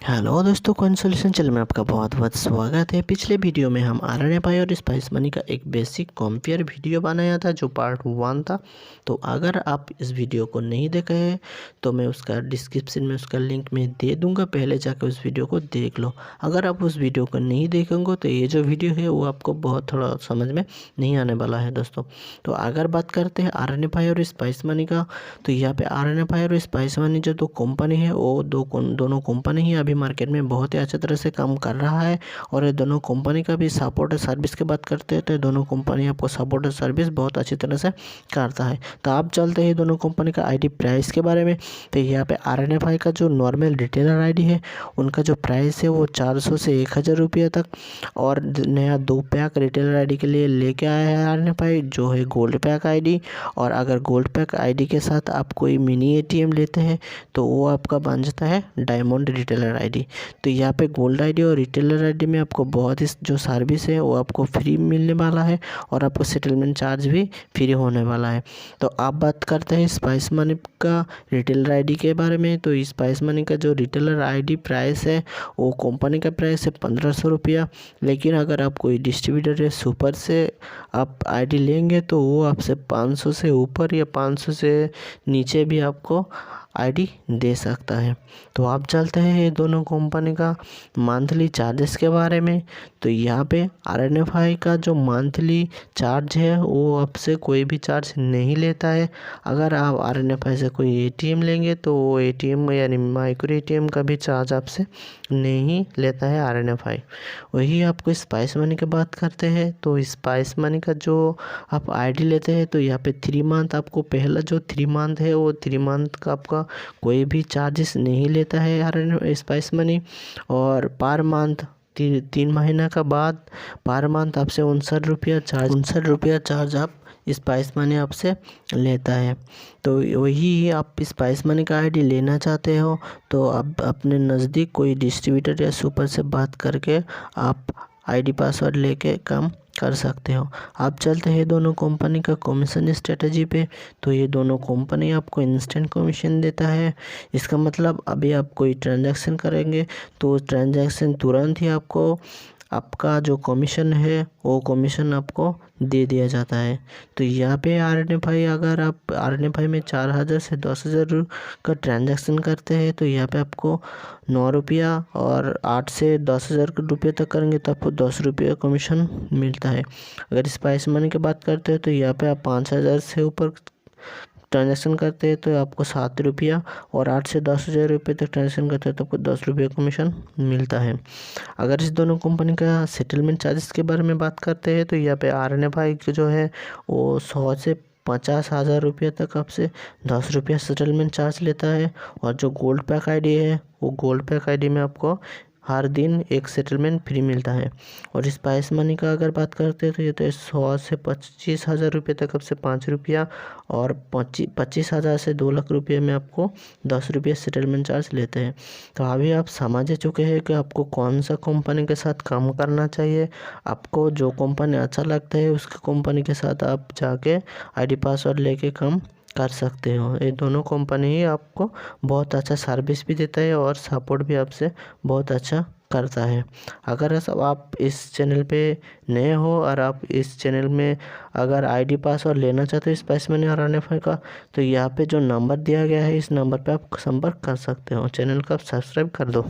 Hello दोस्तों, coin solution channel में आपका बहुत बहुत स्वागत है। पिछले वीडियो में हम RNFI और स्पाइस मनी का एक बेसिक कंपेयर वीडियो बनाया था जो पार्ट 1 था। तो अगर आप इस वीडियो को नहीं देखे हैं तो मैं उसका डिस्क्रिप्शन में उसका लिंक मैं दे दूंगा, पहले जाकर उस वीडियो को देख लो। अगर आप उस वीडियो को नहीं देखेंगे तो ये जो वीडियो है वो आपको बहुत थोड़ा समझ में नहीं आने वाला है दोस्तों। तो अगर बात करते हैं RNFI और स्पाइस मनी का, तो यहाँ पे RNFI और स्पाइस मनी जो दो कंपनी है वो दोनों कंपनी ही अभी मार्केट में बहुत ही अच्छे तरह से काम कर रहा है। और ये दोनों कंपनी का भी सपोर्ट सर्विस की बात करते हैं तो दोनों कंपनी आपको सपोर्ट सर्विस बहुत अच्छी तरह से करता है। तो आप चलते हैं दोनों कंपनी का आईडी प्राइस के बारे में। तो यहाँ पे RNFI का जो नॉर्मल रिटेलर आईडी है उनका जो प्राइस है वो 400 से 1000 रुपये तक, और नया 2 पैक रिटेलर आईडी के लिए लेके आया है RNFI जो है गोल्ड पैक आईडी। और अगर गोल्ड पैक आईडी के साथ आप कोई मिनी ATM लेते हैं तो वो आपका बन जाता है डायमंड रिटेलर आईडी। तो यहाँ पे गोल्ड आईडी और रिटेलर आईडी में आपको बहुत ही जो सर्विस है वो आपको फ्री मिलने वाला है और आपको सेटलमेंट चार्ज भी फ्री होने वाला है। तो आप बात करते हैं स्पाइस मनी का रिटेलर आईडी के बारे में। तो स्पाइस मनी का जो रिटेलर आईडी प्राइस है वो कंपनी का प्राइस है 1500 रुपया, लेकिन अगर आप कोई डिस्ट्रीब्यूटर या सुपर से आप आईडी लेंगे तो वो आपसे 500 से ऊपर या 500 से नीचे भी आपको आईडी दे सकता है। तो आप चलते हैं ये दोनों कंपनी का मंथली चार्जेस के बारे में। तो यहाँ पे RNFI का जो मंथली चार्ज है वो आपसे कोई भी चार्ज नहीं लेता है। अगर आप RNFI से कोई ATM लेंगे तो वो ATM यानी माइक्रो ATM का भी चार्ज आपसे नहीं लेता है RNFI। वही आपको स्पाइस मनी की बात करते हैं तो स्पाइस मनी का जो आप आईडी लेते हैं तो यहाँ पे 3 मंथ आपको पहला जो 3 मंथ है वो 3 मंथ का आपका कोई भी चार्जेस नहीं लेता है स्पाइस मनी। और पर मंथ 3 महीना का बाद पर मंथ आपसे 59 रुपया चार्ज आप स्पाइस मनी आपसे लेता है। तो वही आप स्पाइस मनी का आईडी लेना चाहते हो तो आप अपने नज़दीक कोई डिस्ट्रीब्यूटर या सुपर से बात करके आप आईडी पासवर्ड लेके काम कर सकते हो। आप चलते हैं दोनों कंपनी का कमीशन स्ट्रेटजी पे। तो ये दोनों कंपनी आपको इंस्टेंट कमीशन देता है। इसका मतलब अभी आप कोई ट्रांजैक्शन करेंगे तो ट्रांजैक्शन तुरंत ही आपको आपका जो कमीशन है वो कमीशन आपको दे दिया जाता है। तो यहाँ पे RNFI अगर आप RNFI में 4000 से 10000 का ट्रांजैक्शन करते हैं तो यहाँ पे आपको 9 रुपया, और 8 से 10000 रुपये तक करेंगे तो आपको 10 रुपये कमीशन मिलता है। अगर स्पाइस मनी की बात करते हैं तो यहाँ पे आप 5000 से ऊपर ट्रांजैक्शन करते हैं तो आपको 7 रुपया, और 8 से 10,000 रुपये तक ट्रांजैक्शन करते हैं तो आपको 10 रुपये कमीशन मिलता है। अगर इस दोनों कंपनी का सेटलमेंट चार्जेस के बारे में बात करते हैं तो यहाँ पे RNFI जो है वो 100 से 50,000 रुपये तक आपसे 10 रुपया सेटलमेंट चार्ज लेता है। और जो गोल्ड पैक आईडी है वो गोल्ड पैक आईडी में आपको हर दिन एक सेटलमेंट फ्री मिलता है। और स्पाइस मनी का अगर बात करते हैं तो ये तो 100 से 25,000 रुपये तक आपसे 5 रुपया, और 25,000 से 2 लाख रुपये में आपको 10 रुपये सेटलमेंट चार्ज लेते हैं। तो अभी आप समझ चुके हैं कि आपको कौन सा कंपनी के साथ काम करना चाहिए। आपको जो कंपनी अच्छा लगता है उसके कंपनी के साथ आप जाके आईडी पासवर्ड लेके काम कर सकते हो। ये दोनों कंपनी ही आपको बहुत अच्छा सर्विस भी देता है और सपोर्ट भी आपसे बहुत अच्छा करता है। अगर आप इस चैनल पे नए हो और आप इस चैनल में अगर आईडी पासवर्ड लेना चाहते हो स्पाइस मनी और RNFI का, तो यहाँ पे जो नंबर दिया गया है इस नंबर पे आप संपर्क कर सकते हो। चैनल को आप सब्सक्राइब कर दो।